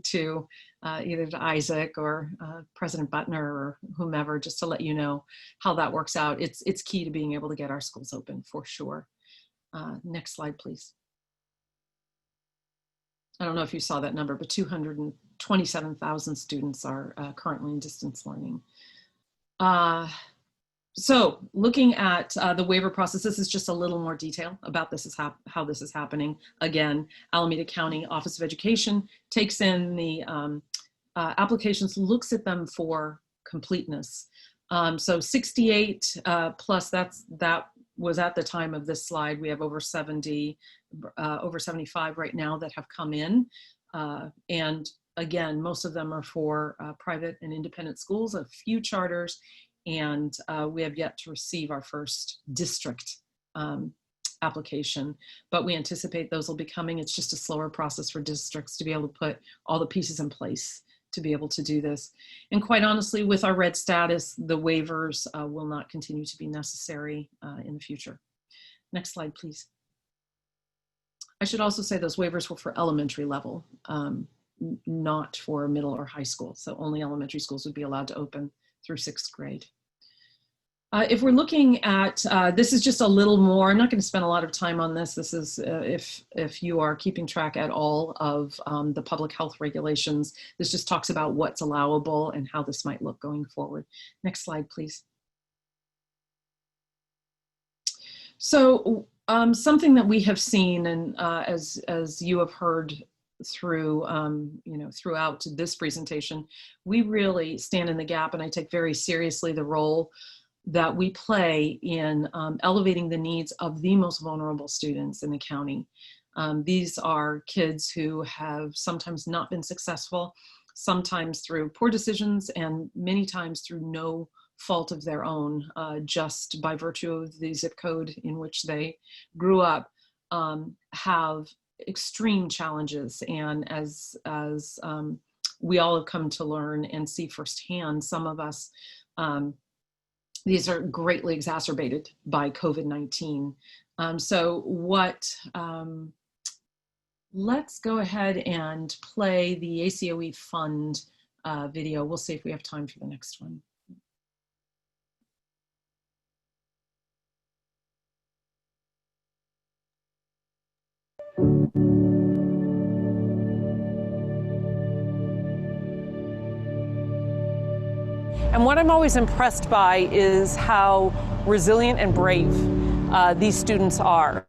to either to Isaac or President Butner or whomever, just to let you know how that works out. It's key to being able to get our schools open for sure. Next slide, please. I don't know if you saw that number, but 227,000 students are currently in distance learning. So looking at the waiver process, this is just a little more detail about this is how this is happening. Again, Alameda County Office of Education takes in the applications, looks at them for completeness. So 68 plus, that was at the time of this slide. We have over 70, over 75 right now that have come in. And again, most of them are for private and independent schools, a few charters, and we have yet to receive our first district application, but we anticipate those will be coming. It's just a slower process for districts to be able to put all the pieces in place to be able to do this. And quite honestly, with our red status, the waivers will not continue to be necessary in the future. Next slide, please. I should also say those waivers were for elementary level, not for middle or high school. So only elementary schools would be allowed to open through 6th grade. If we're looking at, this is just a little more, I'm not going to spend a lot of time on this. This is, if you are keeping track at all of the public health regulations, this just talks about what's allowable and how this might look going forward. Next slide, please. So something that we have seen, and as you have heard through, throughout this presentation, we really stand in the gap, and I take very seriously the role that we play in elevating the needs of the most vulnerable students in the county. These are kids who have sometimes not been successful, sometimes through poor decisions, and many times through no fault of their own, just by virtue of the zip code in which they grew up, have extreme challenges. And as we all have come to learn and see firsthand, some of us, these are greatly exacerbated by COVID-19. Let's go ahead and play the ACOE Fund video. We'll see if we have time for the next one. And what I'm always impressed by is how resilient and brave these students are.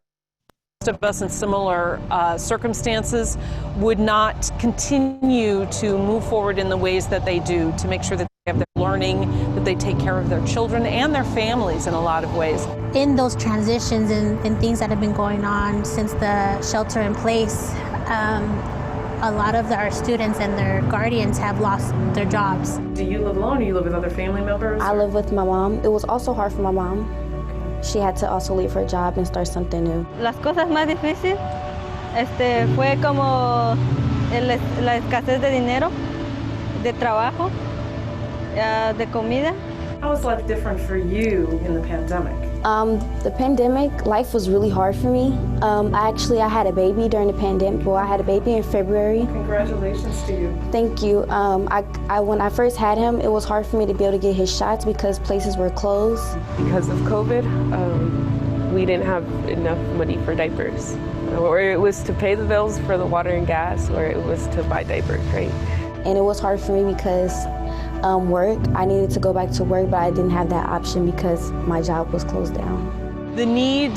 Most of us in similar circumstances would not continue to move forward in the ways that they do to make sure that they have their learning, that they take care of their children and their families in a lot of ways. In those transitions and things that have been going on since the shelter in place, a lot of our students and their guardians have lost their jobs. Do you live alone or you live with other family members? I live with my mom. It was also hard for my mom. She had to also leave her job and start something new. Las cosas más difíciles fue como la escasez de dinero, de trabajo, de comida. How was life different for you in the pandemic? The pandemic, life was really hard for me. I had a baby during the pandemic. Well, I had a baby in February. Congratulations to you. Thank you. When I first had him, it was hard for me to be able to get his shots because places were closed. Because of COVID, we didn't have enough money for diapers. Or it was to pay the bills for the water and gas, or it was to buy diapers, right? And it was hard for me because work. I needed to go back to work, but I didn't have that option because my job was closed down. The need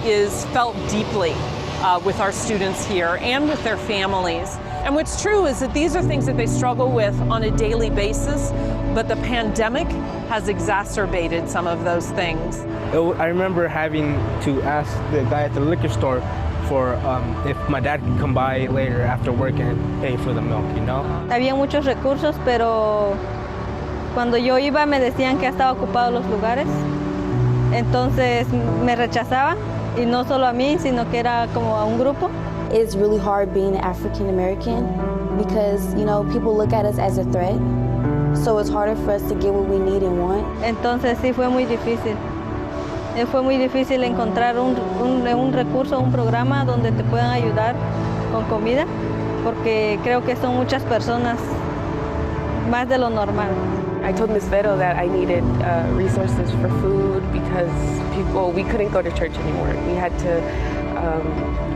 is felt deeply with our students here and with their families. And what's true is that these are things that they struggle with on a daily basis, but the pandemic has exacerbated some of those things. I remember having to ask the guy at the liquor store for if my dad could come by later after work and pay for the milk, you know? Había muchos recursos, pero cuando yo iba me decían que estaban ocupados los lugares. Entonces me rechazaban, y no solo a mí, sino que era como a un grupo. It's really hard being African American because, you know, people look at us as a threat. So it's harder for us to get what we need and want. Entonces sí fue muy difícil. Fue muy difícil encontrar un recurso, un programa donde te puedan ayudar con comida, porque creo que son muchas personas, más de lo normal. I told Ms. Vero that I needed resources for food because we couldn't go to church anymore. We had to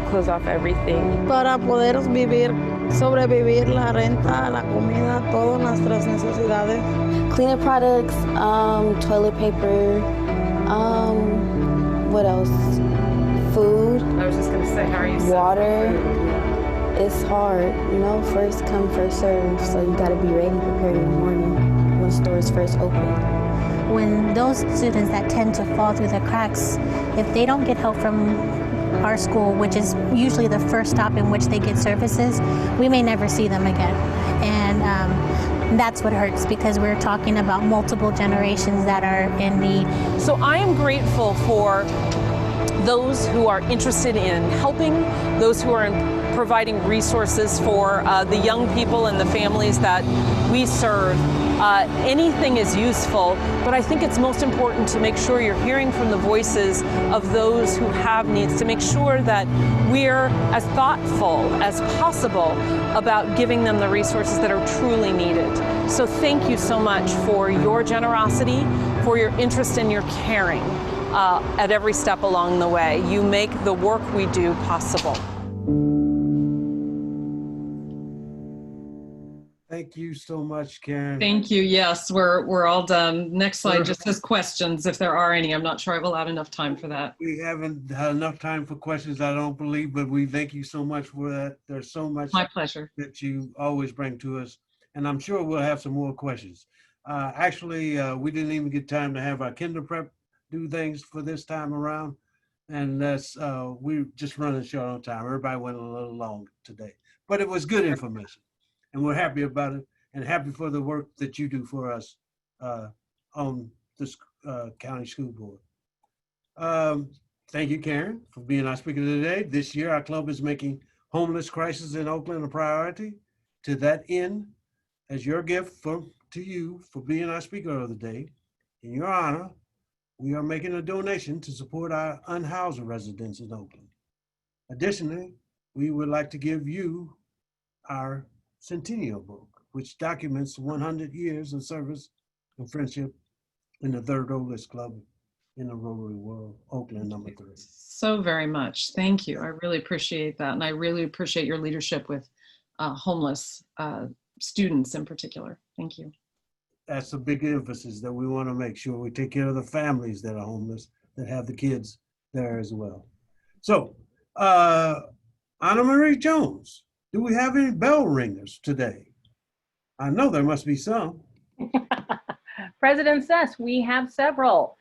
close off everything. Para poder vivir, sobrevivir, la renta, la comida, todas nuestras necesidades. Cleaning products, toilet paper, what else? Food. I was just going to say, how are you? Water. It's hard, you know, first come, first serve. So you got to be ready, prepared in the morning when stores first open. When those students that tend to fall through the cracks, if they don't get help from our school, which is usually the first stop in which they get services, we may never see them again. And that's what hurts, because we're talking about multiple generations that are in need. So I am grateful for those who are interested in helping, those who are providing resources for the young people and the families that we serve. Anything is useful, but I think it's most important to make sure you're hearing from the voices of those who have needs, to make sure that we're as thoughtful as possible about giving them the resources that are truly needed. So thank you so much for your generosity, for your interest and your caring at every step along the way. You make the work we do possible. Thank you so much, Karen. Thank you. Yes, we're all done. Next slide just says questions, if there are any. I'm not sure I've allowed enough time for that. We haven't had enough time for questions, I don't believe, but we thank you so much for that. There's so much My pleasure. that you always bring to us, and I'm sure we'll have some more questions. Actually, we didn't even get time to have our kinder prep do things for this time around, and that's we're just running short on time. Everybody went a little long today, but it was good information. And we're happy about it, and happy for the work that you do for us on this county school board. Thank you, Karen, for being our speaker today. This year, our club is making homeless crisis in Oakland a priority. To that end, as your gift to you for being our speaker of the day, in your honor, we are making a donation to support our unhoused residents in Oakland. Additionally, we would like to give you our Centennial book, which documents 100 years of service and friendship in the third oldest club in the Rotary world, Oakland #3. So very much. Thank you. I really appreciate that. And I really appreciate your leadership with homeless students in particular. Thank you. That's a big emphasis, that we want to make sure we take care of the families that are homeless, that have the kids there as well. So, Anna Marie Jones, do we have any bell ringers today? I know there must be some. President Ces, we have several.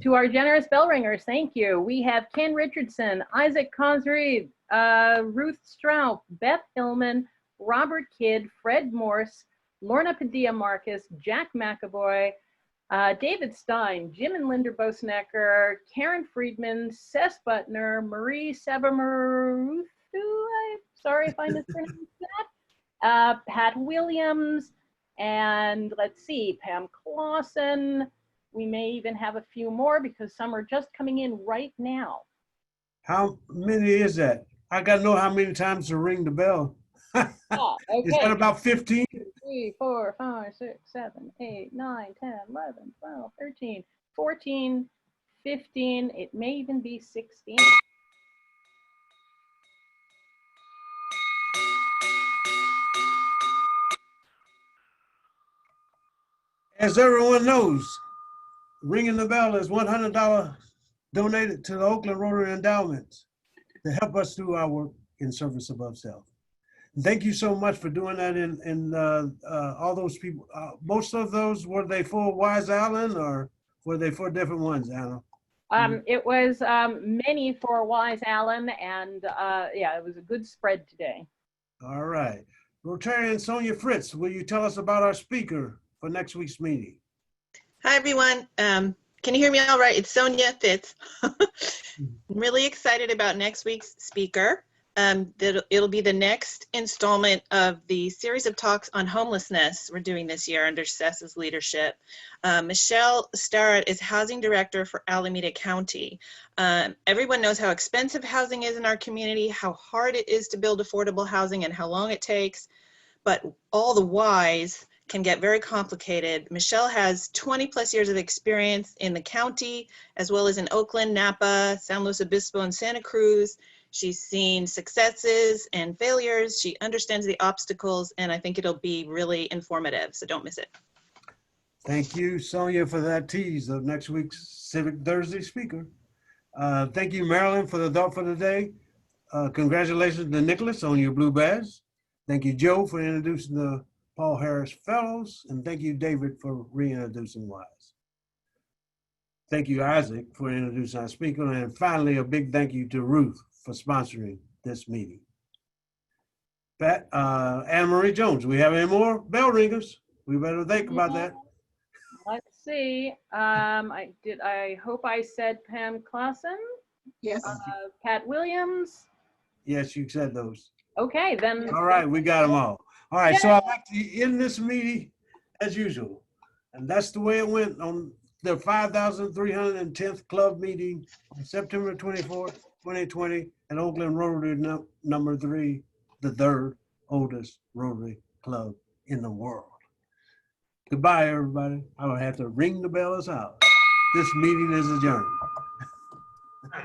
To our generous bell ringers, thank you. We have Ken Richardson, Isaac Cosreed, Ruth Stroup, Beth Hillman, Robert Kidd, Fred Morse, Lorna Padilla Marcus, Jack McAvoy, David Stein, Jim and Linda Bosnecker, Karen Friedman, Ces Butner, Marie Sabermaruth, I'm sorry if I mispronounced that, Pat Williams, and let's see, Pam Clausen. We may even have a few more because some are just coming in right now. How many is that? I got to know how many times to ring the bell. Okay. Is that about 15? 3, 4, 5, 6, 7, 8, 9, 10, 11, 12, 13, 14, 15. It may even be 16. As everyone knows, ringing the bell is $100 donated to the Oakland Rotary Endowments to help us do our work in service above self. Thank you so much for doing that in all those people. Most of those, were they for Wise Allen or were they for different ones, Anna? It was many for Wise Allen, and yeah, it was a good spread today. All right. Rotarian Sonia Fritz, will you tell us about our speaker for next week's meeting? Hi, everyone. Can you hear me all right? It's Sonia Fitz. I'm really excited about next week's speaker. It'll be the next installment of the series of talks on homelessness we're doing this year under Ces's leadership. Michelle Starr is Housing Director for Alameda County. Everyone knows how expensive housing is in our community, how hard it is to build affordable housing, and how long it takes. But all the whys can get very complicated. Michelle has 20+ years of experience in the county, as well as in Oakland, Napa, San Luis Obispo, and Santa Cruz. She's seen successes and failures. She understands the obstacles, and I think it'll be really informative, so don't miss it. Thank you, Sonia, for that tease of next week's Civic Thursday speaker. Thank you, Marilyn, for the thought for the day. Congratulations to Nicholas on your blue badge. Thank you, Joe, for introducing the Paul Harris Fellows, and thank you, David, for reintroducing Wise. Thank you, Isaac, for introducing our speaker, and finally, a big thank you to Ruth for sponsoring this meeting. Anne Marie Jones, do we have any more bell ringers? We better think about that. Let's see. I hope I said Pam Clausen. Yes. Pat Williams. Yes, you said those. Okay, then. All right, we got them all. All right, so I'd like to end this meeting as usual. And that's the way it went on the 5,310th club meeting on September 24th, 2020 at Oakland Rotary number 3, the 3rd oldest Rotary club in the world. Goodbye, everybody. I will have to ring the bell us out. This meeting is adjourned.